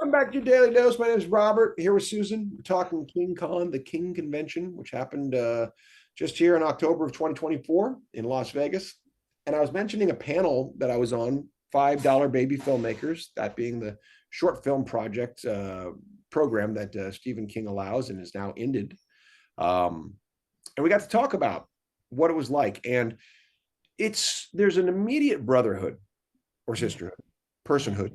Welcome back to your Daily Dose. My name is Robert, here with Susan. We're talking King Con, the King Convention, which happened just here in October of 2024 in Las Vegas. And I was mentioning a panel that I was on, $5 Baby Filmmakers, that being the short film project program that Stephen King allows and is now ended. And we got to talk about what it was like. And there's an immediate brotherhood or sisterhood, personhood,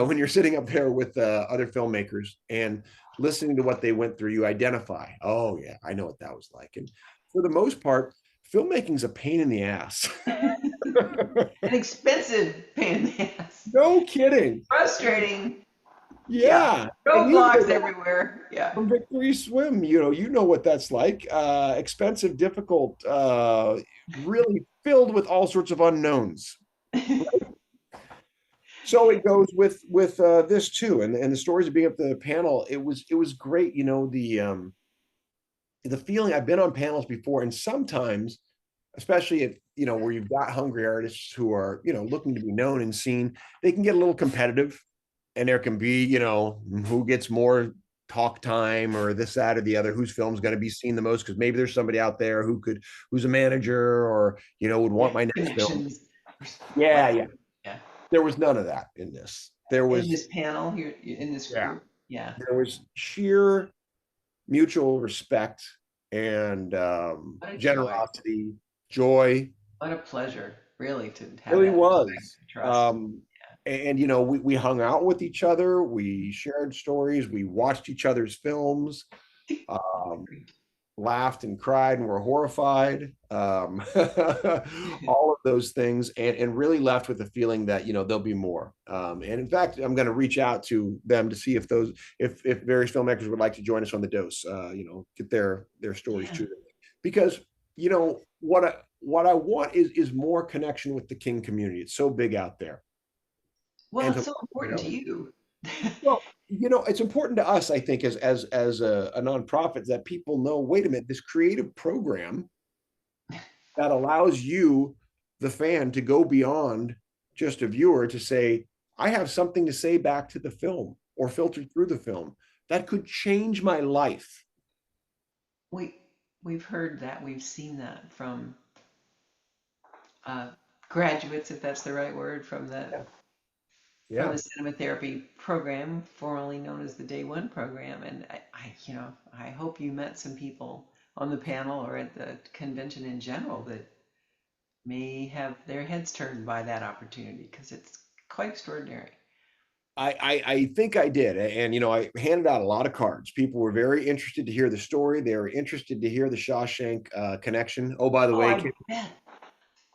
when you're sitting up there with other filmmakers and listening to what they went through. You identify, oh yeah, I know what that was like. And for the most part, filmmaking's a pain in the ass. An expensive pain in the ass. No kidding. Frustrating. Yeah. Yeah. And you know Roadblocks that everywhere. Yeah. from Victory Swim, you know what that's like. Expensive, difficult, really filled with all sorts of unknowns. So it goes with this too, and the stories of being up the panel. It was great. The feeling. I've been on panels before, and sometimes, especially if where you've got hungry artists who are looking to be known and seen, they can get a little competitive, and there can be who gets more talk time or this, that, or the other, whose film's going to be seen the most because maybe there's somebody out there who's a manager or would want Yeah. my next film. Connections. Yeah, Whatever. yeah. Yeah. There was none of that in this. There In was this panel here, in this Yeah, group. Yeah. there was sheer mutual respect and What a joy. generosity, joy. What a pleasure, really, to have Really that respect was. and trust. And we hung out with each other. We shared stories. We watched each other's films. Um, Laughed and cried and were horrified, all of those things, and really left with a feeling that there'll be more. And in fact, I'm going to reach out to them to see if various filmmakers would like to join us on the dose. Get their stories Yeah. to them, because what I want is more connection with the King community. It's so big out there, Well, and it's to so important to you. well, it's important to us, I think, as a nonprofit, that people know, wait a minute, this creative program that allows you, the fan, to go beyond just a viewer to say, I have something to say back to the film or filtered through the film that could change my life. we we've heard that, we've seen that from uh, graduates, if that's the right word, Yeah. from Yeah. the cinema therapy program, formerly known as the Day One program. And I hope you met some people on the panel or at the convention in general that may have their heads turned by that opportunity because it's quite extraordinary. I think I did. And, I handed out a lot of cards. People were very interested to hear the story. They were interested to hear the Shawshank connection. Oh, by the Oh, way, I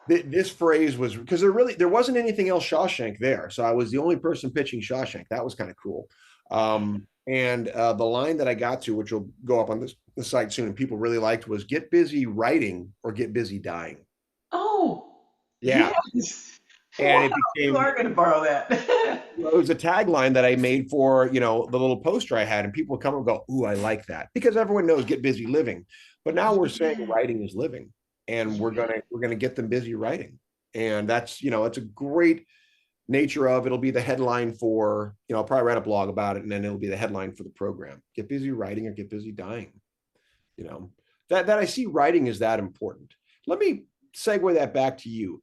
bet. this phrase was because there wasn't anything else Shawshank there, so I was the only person pitching Shawshank. That was kind of cool. And the line that I got to, which will go up on the site soon, and people really liked, was "Get busy writing or get busy dying." Oh, Yeah, yes. and Wow, it you became are going to borrow that. it was a tagline that I made for the little poster I had, and people would come and go, "Ooh, I like that," because everyone knows "Get busy living," but now we're saying Yeah, writing is living, and we're yeah, gonna we're gonna get them busy writing, and that's it's a great nature of it'll be the headline for I'll probably write a blog about it, and then it'll be the headline for the program. Get busy writing or get busy dying. You know that I see writing is that important. Let me segue that back to you.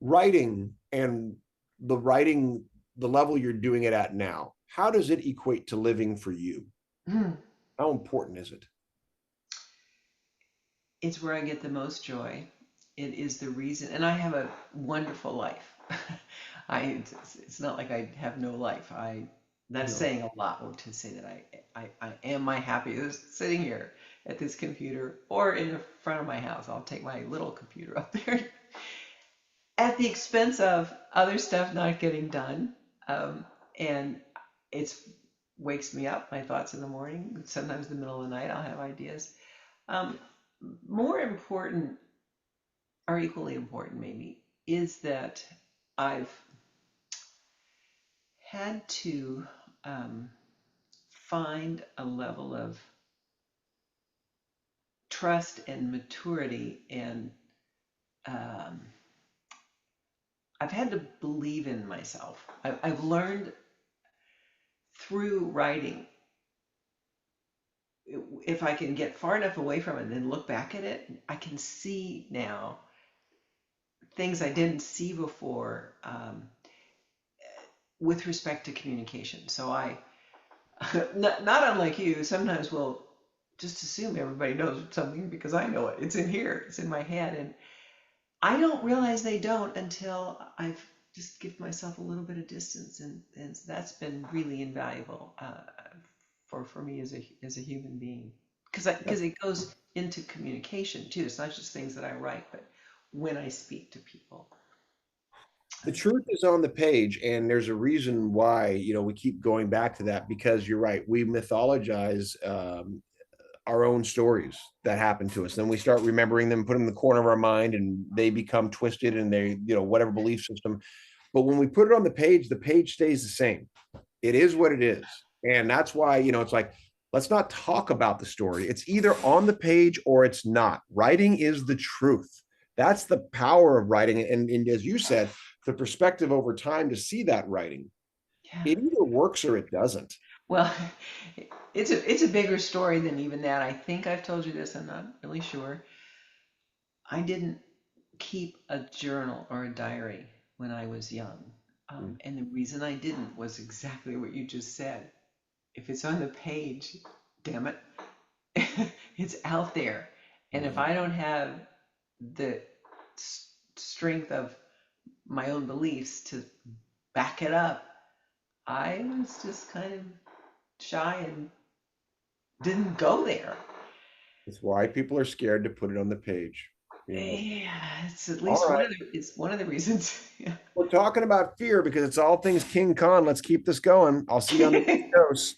Writing and writing, the level you're doing it at now, how does it equate to living for you? Mm. How important is it? It's where I get the most joy. It is the reason, and I have a wonderful life. It's not like I have no life. That's No. saying a lot to say that I am my happiest sitting here at this computer or in the front of my house. I'll take my little computer up there at the expense of other stuff not getting done. And it's wakes me up, my thoughts in the morning. Sometimes in the middle of the night, I'll have ideas. Um, More important, or equally important maybe, is that I've had to um, find a level of trust and maturity, and um, I've had to believe in myself. I've learned through writing, if I can get far enough away from it and then look back at it, I can see now things I didn't see before, with respect to communication. So I, not unlike you, sometimes will just assume everybody knows something because I know it. It's in here. It's in my head, and I don't realize they don't until I've just give myself a little bit of distance, and that's been really invaluable, for me as a human being, because it goes into communication too. It's not just things that I write, but when I speak to people. The truth is on the page, and there's a reason why, we keep going back to that, because you're right. We mythologize our own stories that happen to us. Then we start remembering them, put them in the corner of our mind, and they become twisted, and they, whatever belief system. But when we put it on the page stays the same. It is what it is. And that's why, it's like, let's not talk about the story. It's either on the page or it's not. Writing is the truth. That's the power of writing. And as you said, the perspective over time to see that writing, Yeah. it either works or it doesn't. Well, it's a bigger story than even that. I think I've told you this. I'm not really sure. I didn't keep a journal or a diary when I was young. And the reason I didn't was exactly what you just said. If it's on the page, damn it, it's out there. And if Mhm. I don't have the strength of my own beliefs to back it up, I was just kind of shy and didn't go there. That's why people are scared to put it on the page. Yeah, it's at All least right. it's one of the reasons. We're talking about fear because it's all things King Kong. Let's keep this going. I'll see you on the Yeah. East Coast.